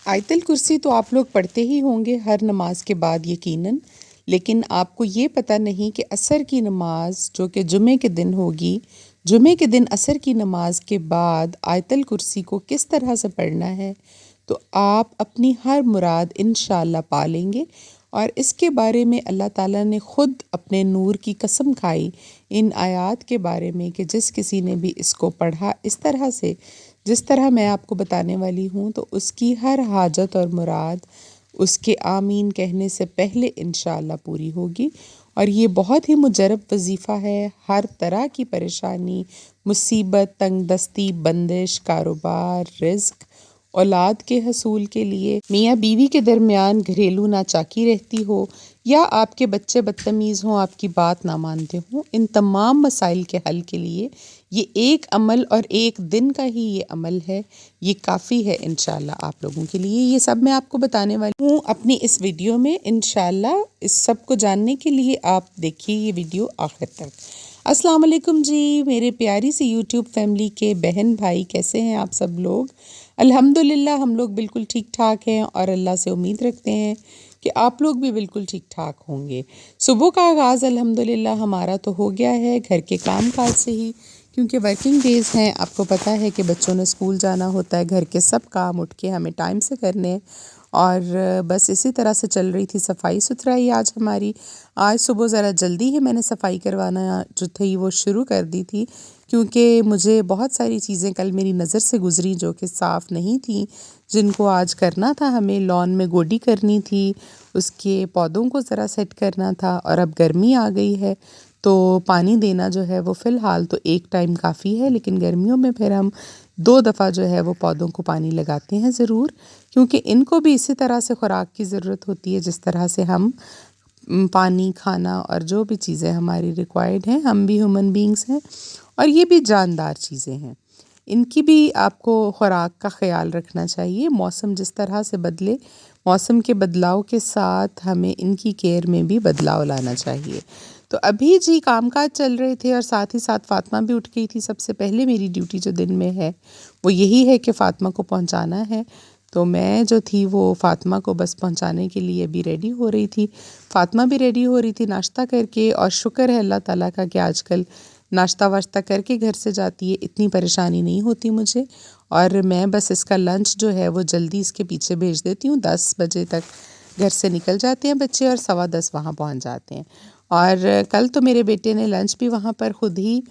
आयतल कुर्सी तो आप लोग पढ़ते ही होंगे हर नमाज के बाद यकीनन, लेकिन आपको ये पता नहीं कि असर की नमाज जो कि जुमे के दिन होगी, जुमे के दिन असर की नमाज के बाद आयतल कुर्सी को किस तरह से पढ़ना है। तो आप अपनी हर मुराद इंशाअल्लाह पा लेंगे। और इसके बारे में अल्लाह ताला ने ख़ुद अपने नूर की कसम खाई इन आयात के बारे में कि जिस किसी ने भी इसको पढ़ा इस तरह से जिस तरह मैं आपको बताने वाली हूँ, तो उसकी हर हाजत और मुराद उसके आमीन कहने से पहले इंशाअल्लाह पूरी होगी। और ये बहुत ही मुजरब वजीफ़ा है। हर तरह की परेशानी, मुसीबत, तंगदस्ती, बंदिश, कारोबार, रिज़्क, औलाद के हसूल के लिए, मियाँ बीवी के दरमियान घरेलू नाचाकी रहती हो, या आपके बच्चे बदतमीज़ हों, आपकी बात ना मानते हों, इन तमाम मसाइल के हल के लिए ये एक अमल और एक दिन का ही ये अमल है, ये काफ़ी है इंशाअल्लाह आप लोगों के लिए। ये सब मैं आपको बताने वाली हूँ अपनी इस वीडियो में इंशाअल्लाह। इस सब को जानने के लिए आप देखिए ये वीडियो आखिर तक। अस्सलाम वालेकुम जी, मेरे प्यारी सी यूट्यूब फैमिली के बहन भाई, कैसे हैं आप सब लोग? अल्हम्दुलिल्लाह हम लोग बिल्कुल ठीक ठाक हैं और अल्लाह से उम्मीद रखते हैं कि आप लोग भी बिल्कुल ठीक ठाक होंगे। सुबह का आगाज़ अल्हम्दुलिल्लाह हमारा तो हो गया है घर के काम काज से ही, क्योंकि वर्किंग डेज़ हैं। आपको पता है कि बच्चों ने स्कूल जाना होता है, घर के सब काम उठ के हमें टाइम से करने हैं। और बस इसी तरह से चल रही थी सफाई सुथराई आज हमारी। आज सुबह ज़रा जल्दी ही मैंने सफाई करवाना जो थी वो शुरू कर दी थी, क्योंकि मुझे बहुत सारी चीज़ें कल मेरी नज़र से गुज़री जो कि साफ़ नहीं थी, जिनको आज करना था। हमें लॉन में गोडी करनी थी, उसके पौधों को ज़रा सेट करना था। और अब गर्मी आ गई है तो पानी देना जो है वो फ़िलहाल तो एक टाइम काफ़ी है, लेकिन गर्मियों में फिर हम 2 दफ़ा जो है वो पौधों को पानी लगाते हैं ज़रूर, क्योंकि इनको भी इसी तरह से खुराक की ज़रूरत होती है जिस तरह से हम पानी, खाना और जो भी चीज़ें हमारी रिक्वायर्ड हैं, हम भी ह्यूमन बीइंग्स हैं और ये भी जानदार चीज़ें हैं। इनकी भी आपको खुराक का ख़्याल रखना चाहिए। मौसम जिस तरह से बदले, मौसम के बदलाव के साथ हमें इनकी केयर में भी बदलाव लाना चाहिए। तो अभी जी कामकाज चल रहे थे और साथ ही साथ फ़ातिमा भी उठ गई थी। सबसे पहले मेरी ड्यूटी जो दिन में है वो यही है कि फ़ातिमा को पहुंचाना है। तो मैं जो थी वो फ़ातिमा को बस पहुंचाने के लिए अभी रेडी हो रही थी। फ़ातिमा भी रेडी हो रही थी नाश्ता करके, और शुक्र है अल्लाह ताला का कि आजकल नाश्ता वाश्ता करके घर से जाती है, इतनी परेशानी नहीं होती मुझे। और मैं बस इसका लंच जो है वो जल्दी इसके पीछे भेज देती हूँ। 10 बजे तक घर से निकल जाते हैं बच्चे और 10:15 वहाँ पहुँच जाते हैं। और कल तो मेरे बेटे ने लंच भी वहाँ पर ख़ुद ही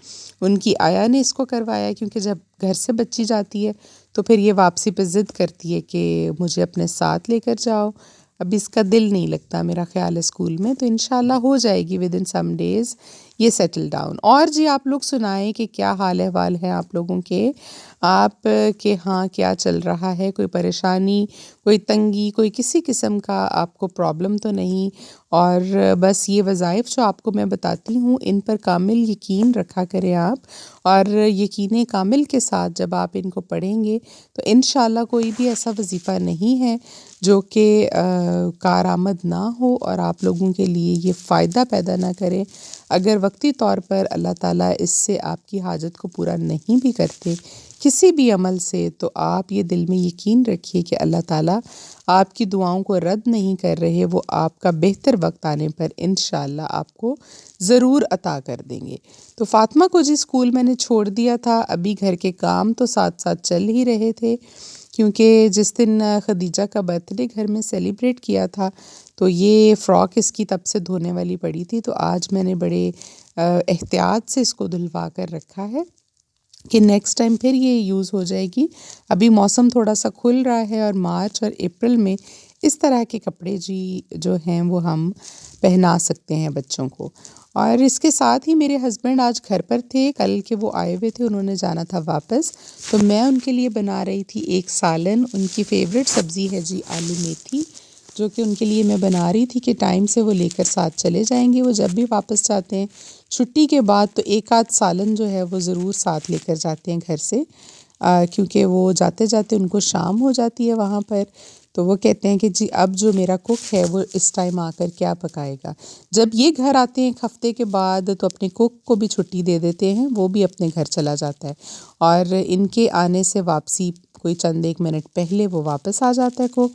उनकी आया ने इसको करवाया, क्योंकि जब घर से बच्ची जाती है तो फिर ये वापसी पे ज़िद करती है कि मुझे अपने साथ लेकर जाओ। अभी इसका दिल नहीं लगता मेरा ख़्याल है स्कूल में, तो इंशाल्लाह हो जाएगी विद इन सम डेज़ ये सेटल डाउन। और जी आप लोग सुनाएं कि क्या हाल अहवाल है आप लोगों के, आप के हाँ क्या चल रहा है? कोई परेशानी, कोई तंगी, कोई किसी किस्म का आपको प्रॉब्लम तो नहीं? और बस ये वज़ाइफ जो आपको मैं बताती हूँ इन पर कामिल यकीन रखा करें आप। और यकीन कामिल के साथ जब आप इनको पढ़ेंगे तो इंशाअल्लाह कोई भी ऐसा वजीफ़ा नहीं है जो कि कारआमद ना हो और आप लोगों के लिए ये फ़ायदा पैदा ना करे। अगर वक्ती तौर पर अल्लाह ताला इससे आपकी हाजत को पूरा नहीं भी करते किसी भी अमल से, तो आप ये दिल में यकीन रखिए कि अल्लाह ताला आपकी दुआओं को रद्द नहीं कर रहे। वो आपका बेहतर वक्त आने पर इंशाअल्लाह आपको ज़रूर अता कर देंगे। तो फ़ातिमा को जी स्कूल मैंने छोड़ दिया था। अभी घर के काम तो साथ साथ चल ही रहे थे, क्योंकि जिस दिन खदीजा का बर्थडे घर में सेलिब्रेट किया था तो ये फ़्रॉक इसकी तब से धोने वाली पड़ी थी। तो आज मैंने बड़े एहतियात से इसको धुलवा कर रखा है कि नेक्स्ट टाइम फिर ये यूज़ हो जाएगी। अभी मौसम थोड़ा सा खुल रहा है और मार्च और अप्रैल में इस तरह के कपड़े जी जो हैं वो हम पहना सकते हैं बच्चों को। और इसके साथ ही मेरे हस्बैंड आज घर पर थे, कल के वो आए हुए थे, उन्होंने जाना था वापस। तो मैं उनके लिए बना रही थी एक सालन। उनकी फ़ेवरेट सब्ज़ी है जी आलू मेथी, जो कि उनके लिए मैं बना रही थी कि टाइम से वो लेकर साथ चले जाएंगे। वो जब भी वापस जाते हैं छुट्टी के बाद तो एक आध सालन जो है वो ज़रूर साथ लेकर जाते हैं घर से, क्योंकि वो जाते जाते उनको शाम हो जाती है वहाँ पर। तो वो कहते हैं कि जी अब जो मेरा कुक है वो इस टाइम आकर क्या पकाएगा। जब ये घर आते हैं एक हफ़्ते के बाद तो अपने कुक को भी छुट्टी दे देते हैं, वो भी अपने घर चला जाता है। और इनके आने से वापसी कोई चंद एक मिनट पहले वो वापस आ जाता है कुक।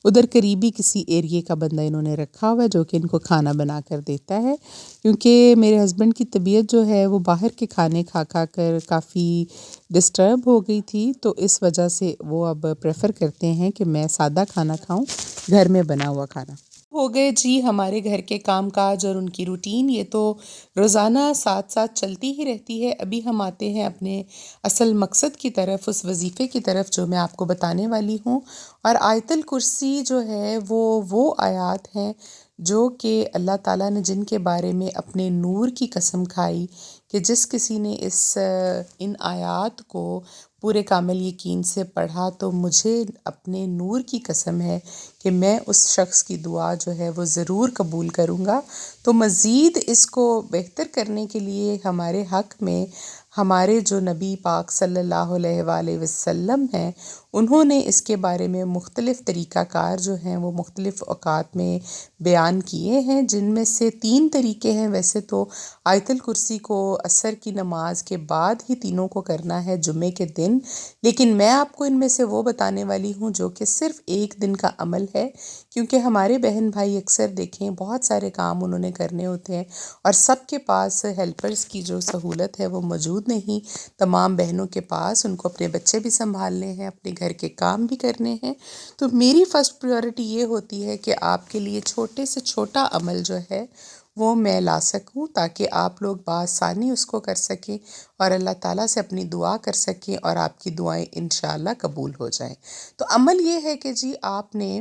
उधर करीबी किसी एरिए का बंदा इन्होंने रखा हुआ है जो कि इनको खाना बना कर देता है, क्योंकि मेरे हस्बैंड की तबीयत जो है वो बाहर के खाने खा खा कर काफ़ी डिस्टर्ब हो गई थी, तो इस वजह से वो अब प्रेफर करते हैं कि मैं सादा खाना खाऊं, घर में बना हुआ खाना। हो गए जी हमारे घर के कामकाज और उनकी रूटीन, ये तो रोज़ाना साथ साथ चलती ही रहती है। अभी हम आते हैं अपने असल मकसद की तरफ, उस वजीफ़े की तरफ जो मैं आपको बताने वाली हूँ। और आयतल कुर्सी जो है वो आयत हैं जो कि अल्लाह ताला ने जिनके बारे में अपने नूर की कसम खाई कि जिस किसी ने इन आयात को पूरे कामिल यकीन से पढ़ा तो मुझे अपने नूर की कसम है कि मैं उस शख्स की दुआ जो है वो ज़रूर कबूल करूँगा। तो मज़ीद इसको बेहतर करने के लिए हमारे हक़ में हमारे जो नबी पाक सल्लल्लाहु अलैहि वसल्लम हैं, उन्होंने इसके बारे में मुख्तलिफ़ तरीक़ाकार जो हैं वो मुख्तलिफ़ औक़ात में बयान किए हैं, जिनमें से 3 तरीक़े हैं। वैसे तो आयतल कुर्सी को असर की नमाज के बाद ही तीनों को करना है जुमे के दिन, लेकिन मैं आपको इनमें से वो बताने वाली हूँ जो कि सिर्फ़ एक दिन का अमल है, क्योंकि हमारे बहन भाई अक्सर देखें बहुत सारे काम उन्होंने करने होते हैं और सबके पास हेल्पर्स की जो सहूलत है वो मौजूद नहीं। तमाम बहनों के पास उनको अपने बच्चे भी संभालने हैं, अपने घर के काम भी करने हैं। तो मेरी फ़र्स्ट प्रायोरिटी ये होती है कि आपके लिए छोटे से छोटा अमल जो है वो मैं ला सकूं, ताकि आप लोग बआसानी उसको कर सकें और अल्लाह ताला से अपनी दुआ कर सकें और आपकी दुआएं इंशाअल्लाह कबूल हो जाएं। तो अमल ये है कि जी आपने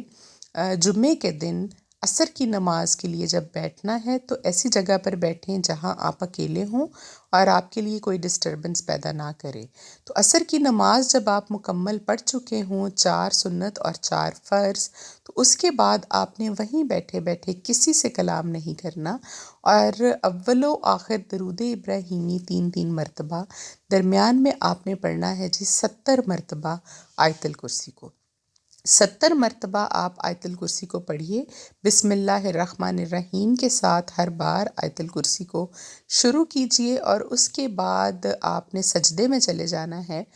जुम्मे के दिन असर की नमाज के लिए जब बैठना है तो ऐसी जगह पर बैठें जहां आप अकेले हों और आपके लिए कोई डिस्टरबेंस पैदा ना करे। तो असर की नमाज जब आप मुकम्मल पढ़ चुके हों, 4 सुन्नत और 4 फ़र्ज़, तो उसके बाद आपने वहीं बैठे बैठे किसी से कलाम नहीं करना और अव्वलो आखिर दरूद इब्राहीमी 3-3 मरतबा, दरमियान में आपने पढ़ना है जी 70 मरतबा आयतल कुर्सी को। 70 मरतबा आप आयतल कुर्सी को पढ़िए। बिस्मिल्लाहिर्रहमानिर्रहीम के साथ हर बार आयतल कुर्सी को शुरू कीजिए और उसके बाद आपने सजदे में चले जाना है।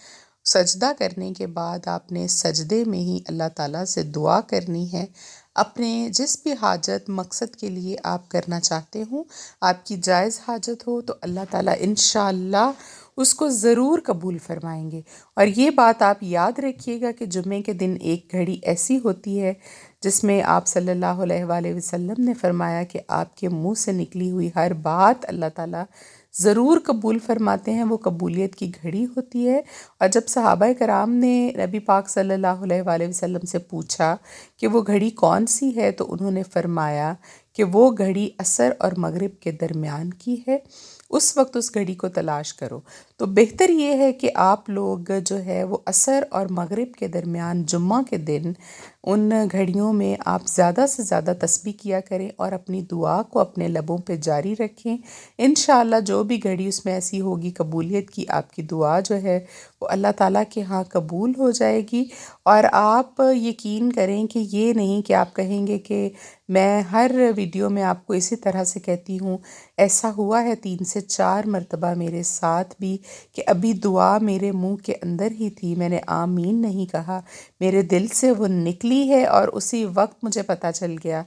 सजदा करने के बाद आपने सजदे में ही अल्लाह ताला से दुआ करनी है। अपने जिस भी हाजत मकसद के लिए आप करना चाहते हो, आपकी जायज़ हाजत हो, तो अल्लाह ताला इंशाअल्लाह उसको ज़रूर कबूल फरमाएंगे। और ये बात आप याद रखिएगा कि जुम्मे के दिन एक घड़ी ऐसी होती है जिसमें आप सल्लल्लाहु अलैहि वसल्लम ने फरमाया कि आपके मुंह से निकली हुई हर बात अल्लाह ताला ज़रूर कबूल फरमाते हैं। वो कबूलियत की घड़ी होती है। और जब सहाबा कराम ने नबी पाक सल्लल्लाहु अलैहि वसल्लम से पूछा कि वो घड़ी कौन सी है, तो उन्होंने फरमाया कि वो घड़ी असर और मगरिब के दरमियान की है, उस वक्त उस घड़ी को तलाश करो। तो बेहतर ये है कि आप लोग जो है वो असर और मगरिब के दरमियान जुम्मा के दिन उन घड़ियों में आप ज़्यादा से ज़्यादा तस्बीह किया करें और अपनी दुआ को अपने लबों पे जारी रखें। इंशाअल्लाह जो भी घड़ी उसमें ऐसी होगी कबूलियत की, आपकी दुआ जो है वो अल्लाह ताला के यहाँ कबूल हो जाएगी। और आप यकीन करें कि ये नहीं कि आप कहेंगे कि मैं हर वीडियो में आपको इसी तरह से कहती हूँ। ऐसा हुआ है 3 से 4 मरतबा मेरे साथ भी कि अभी दुआ मेरे मुंह के अंदर ही थी, मैंने आमीन नहीं कहा, मेरे दिल से वो निकली है और उसी वक्त मुझे पता चल गया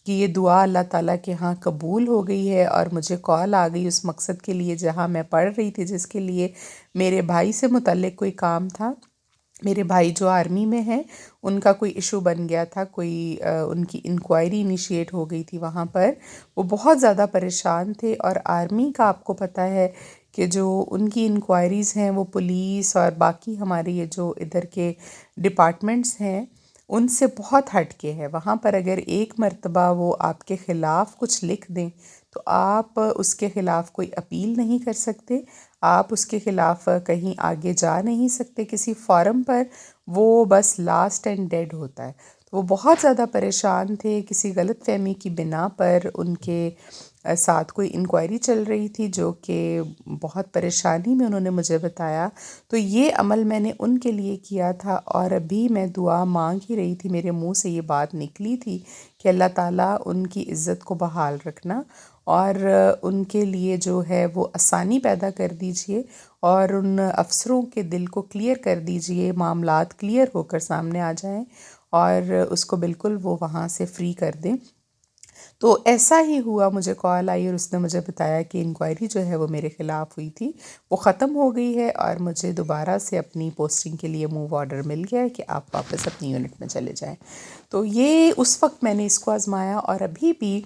कि ये दुआ अल्लाह ताला के यहाँ कबूल हो गई है। और मुझे कॉल आ गई उस मकसद के लिए जहाँ मैं पढ़ रही थी, जिसके लिए मेरे भाई से मुतल्लिक़ कोई काम था। मेरे भाई जो आर्मी में हैं, उनका कोई इशू बन गया था, कोई उनकी इंक्वायरी इनिशिएट हो गई थी वहाँ पर। वो बहुत ज़्यादा परेशान थे और आर्मी का आपको पता है कि जो उनकी इंक्वायरीज़ हैं वो पुलिस और बाकी हमारे ये जो इधर के डिपार्टमेंट्स हैं उनसे बहुत हट के है। वहाँ पर अगर एक मर्तबा वो आपके ख़िलाफ़ कुछ लिख दें तो आप उसके ख़िलाफ़ कोई अपील नहीं कर सकते, आप उसके ख़िलाफ़ कहीं आगे जा नहीं सकते किसी फ़ॉरम पर, वो बस लास्ट एंड डेड होता है। तो वो बहुत ज़्यादा परेशान थे, किसी गलतफ़हमी की बिना पर उनके ساتھ کوئی انکوائری چل رہی تھی جو کہ بہت پریشانی میں انہوں نے مجھے بتایا، تو یہ عمل میں نے ان کے لیے کیا تھا، اور ابھی میں دعا مانگ ہی رہی تھی، میرے منہ سے یہ بات نکلی تھی کہ اللہ تعالیٰ ان کی عزت کو بحال رکھنا اور ان کے لیے جو ہے وہ آسانی پیدا کر دیجئے، اور ان افسروں کے دل کو کلیئر کر دیجئے، معاملات کلیئر ہو کر سامنے آ جائیں اور اس کو بالکل وہ وہاں سے فری کر دیں۔ تو ایسا ہی ہوا، مجھے کال آئی اور اس نے مجھے بتایا کہ انکوائری جو ہے وہ میرے خلاف ہوئی تھی وہ ختم ہو گئی ہے، اور مجھے دوبارہ سے اپنی پوسٹنگ کے لیے موو آرڈر مل گیا ہے کہ آپ واپس اپنی یونٹ میں چلے جائیں۔ تو یہ اس وقت میں نے اس کو آزمایا، اور ابھی بھی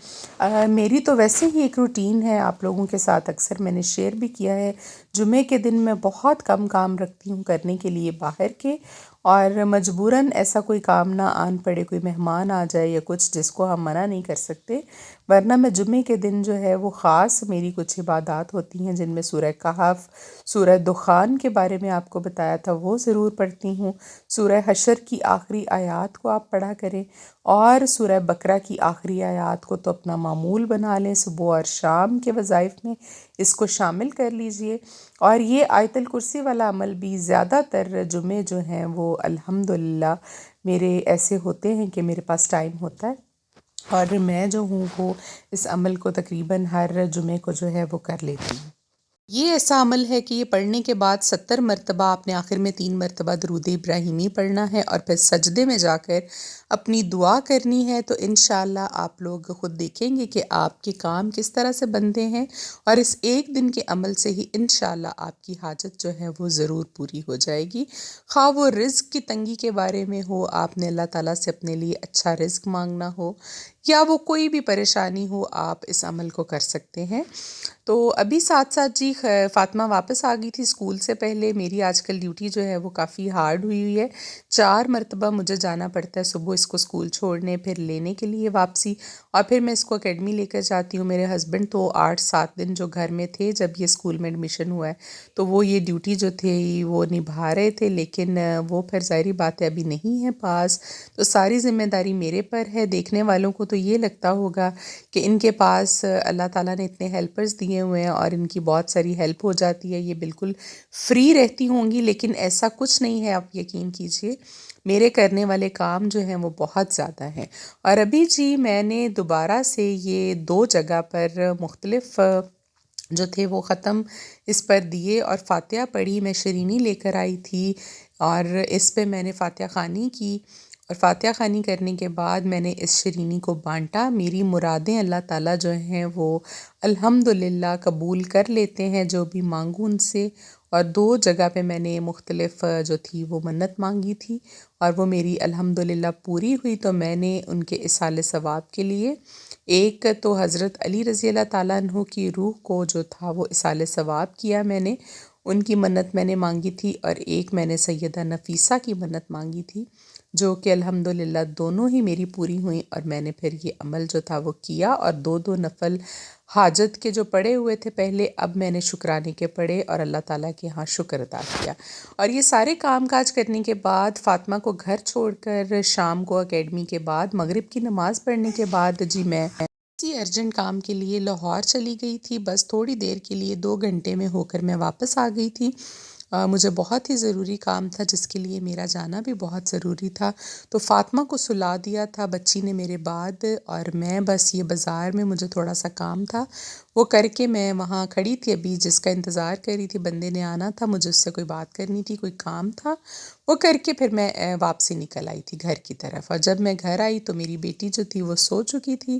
میری تو ویسے ہی ایک روٹین ہے، آپ لوگوں کے ساتھ اکثر میں نے شیئر بھی کیا ہے، جمعے کے دن میں بہت کم کام رکھتی ہوں کرنے کے لیے باہر کے، اور مجبوراً ایسا کوئی کام نہ آن پڑے، کوئی مہمان آ جائے یا کچھ جس کو ہم منع نہیں کر سکتے، ورنہ میں جمعے کے دن جو ہے وہ خاص میری کچھ عبادات ہوتی ہیں جن میں سورہ کہف، سورہ دخان کے بارے میں آپ کو بتایا تھا وہ ضرور پڑھتی ہوں، سورہ حشر کی آخری آیات کو آپ پڑھا کریں، اور سورہ بقرہ کی آخری آیات کو تو اپنا معمول بنا لیں، صبح اور شام کے وظائف میں اس کو شامل کر لیجئے۔ اور یہ آیت الکرسی والا عمل بھی زیادہ تر جمعے جو ہیں وہ الحمدللہ میرے ایسے ہوتے ہیں کہ میرے پاس ٹائم ہوتا ہے، اور میں جو ہوں وہ اس عمل کو تقریباً ہر جمعے کو جو ہے وہ کر لیتی ہوں۔ یہ ایسا عمل ہے کہ یہ پڑھنے کے بعد 70 مرتبہ آپ نے آخر میں 3 مرتبہ درود ابراہیمی پڑھنا ہے، اور پھر سجدے میں جا کر اپنی دعا کرنی ہے، تو انشاءاللہ آپ لوگ خود دیکھیں گے کہ آپ کے کام کس طرح سے بنتے ہیں، اور اس ایک دن کے عمل سے ہی انشاءاللہ آپ کی حاجت جو ہے وہ ضرور پوری ہو جائے گی، خواہ وہ رزق کی تنگی کے بارے میں ہو، آپ نے اللہ تعالیٰ سے اپنے لیے اچھا رزق مانگنا ہو، یا وہ کوئی بھی پریشانی ہو، آپ اس عمل کو کر سکتے ہیں۔ تو ابھی ساتھ ساتھ جی فاطمہ واپس آ گئی تھی اسکول سے پہلے، میری آج کل ڈیوٹی جو ہے وہ کافی ہارڈ ہوئی ہے، 4 مرتبہ مجھے جانا پڑتا ہے صبح اس کو اسکول چھوڑنے، پھر لینے کے لیے واپسی، اور پھر میں اس کو اکیڈمی لے کر جاتی ہوں۔ میرے ہسبینڈ تو 8-7 دن جو گھر میں تھے جب یہ اسکول میں ایڈمیشن ہوا ہے، تو وہ یہ ڈیوٹی جو تھی وہ نبھا رہے تھے، لیکن وہ پھر ظاہری بات ہے ابھی نہیں ہے پاس، تو ساری ذمہ داری میرے پر ہے۔ دیکھنے والوں کو تو یہ لگتا ہوگا کہ ان کے پاس اللہ تعالیٰ نے اتنے ہیلپرز دیے ہوئے ہیں اور ان کی بہت ساری ہیلپ ہو جاتی ہے، یہ بالکل فری رہتی ہوں گی، لیکن ایسا کچھ نہیں ہے، آپ یقین کیجئے میرے کرنے والے کام جو ہیں وہ بہت زیادہ ہیں۔ اور ابھی جی میں نے دوبارہ سے یہ 2 جگہ پر مختلف جو تھے وہ ختم اس پر دیے، اور فاتحہ پڑھی، میں شرینی لے کر آئی تھی اور اس پہ میں نے فاتحہ خوانی کی، اور فاتحہ خوانی کرنے کے بعد میں نے اس شرینی کو بانٹا۔ میری مرادیں اللہ تعالیٰ جو ہیں وہ الحمدللہ قبول کر لیتے ہیں جو بھی مانگوں ان سے، اور 2 جگہ پہ میں نے مختلف جو تھی وہ منت مانگی تھی، اور وہ میری الحمدللہ پوری ہوئی، تو میں نے ان کے اصال ثواب کے لیے ایک تو حضرت علی رضی اللہ تعالیٰ عنہ کی روح کو جو تھا وہ اصال ثواب کیا، میں نے ان کی منت میں نے مانگی تھی، اور ایک میں نے سیدہ نفیسہ کی منت مانگی تھی جو کہ الحمدللہ دونوں ہی میری پوری ہوئیں، اور میں نے پھر یہ عمل جو تھا وہ کیا، اور 2 نفل حاجت کے جو پڑے ہوئے تھے پہلے، اب میں نے شکرانے کے پڑھے اور اللہ تعالیٰ کے ہاں شکر ادا کیا۔ اور یہ سارے کام کاج کرنے کے بعد فاطمہ کو گھر چھوڑ کر شام کو اکیڈمی کے بعد مغرب کی نماز پڑھنے کے بعد جی میں کسی ارجنٹ کام کے لیے لاہور چلی گئی تھی، بس تھوڑی دیر کے لیے 2 گھنٹے میں ہو کر میں واپس آ گئی تھی۔ مجھے بہت ہی ضروری کام تھا جس کے لیے میرا جانا بھی بہت ضروری تھا، تو فاطمہ کو سلا دیا تھا بچی نے میرے بعد، اور میں بس یہ بازار میں مجھے تھوڑا سا کام تھا وہ کر کے میں وہاں کھڑی تھی، ابھی جس کا انتظار کر رہی تھی، بندے نے آنا تھا، مجھے اس سے کوئی بات کرنی تھی، کوئی کام تھا وہ کر کے پھر میں واپسی نکل آئی تھی گھر کی طرف۔ اور جب میں گھر آئی تو میری بیٹی جو تھی وہ سو چکی تھی،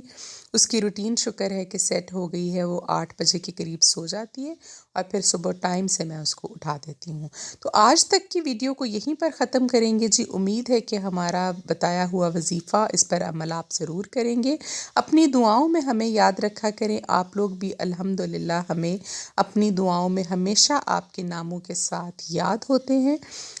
اس کی روٹین شکر ہے کہ سیٹ ہو گئی ہے، وہ 8 بجے کے قریب سو جاتی ہے، اور پھر صبح ٹائم سے میں اس کو اٹھا دیتی ہوں۔ تو آج تک کی ویڈیو کو یہیں پر ختم کریں گے جی، امید ہے کہ ہمارا بتایا ہوا وظیفہ اس پر عمل آپ ضرور کریں گے، اپنی دعاؤں میں ہمیں یاد رکھا کریں، آپ لوگ بھی الحمدللہ ہمیں اپنی دعاؤں میں ہمیشہ آپ کے ناموں کے ساتھ یاد ہوتے ہیں۔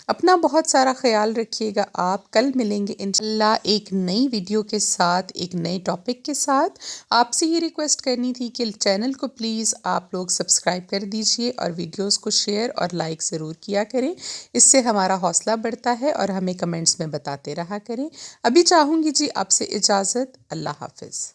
اپنا بہت سارا خیال رکھیے گا، آپ کل ملیں گے انشاءاللہ ایک نئی ویڈیو کے ساتھ، ایک نئے ٹاپک کے ساتھ۔ آپ سے یہ ریکویسٹ کرنی تھی کہ چینل کو پلیز آپ لوگ سبسکرائب کر دیجئے، اور ویڈیوز کو شیئر اور لائک ضرور کیا کریں، اس سے ہمارا حوصلہ بڑھتا ہے، اور ہمیں کمنٹس میں بتاتے رہا کریں۔ ابھی چاہوں گی جی آپ سے اجازت، اللہ حافظ۔